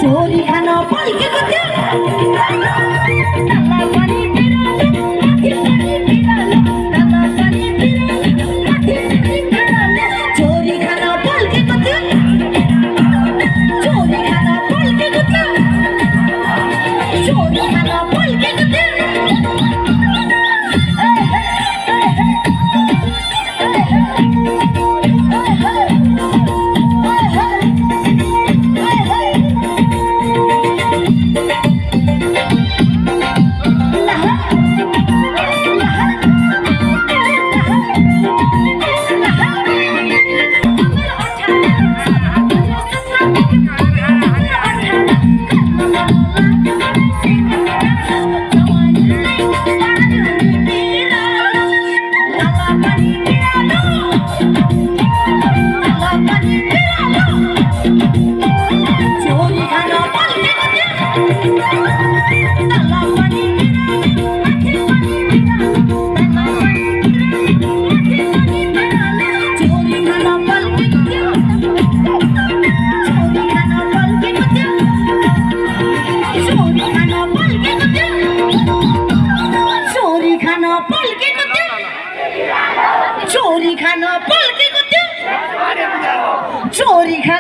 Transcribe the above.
चोरी खाना पल्केको थियो तल पनि बिरालो माथि पनि बिरालो तल पनि बिरालो माथि पनि बिरालो चोरी खाना पल्केको थियो चोरी खाना पल्केको थियो चोरी खाना पल्केको थियो चोरी खाना पल्केको थियो चोरी खाना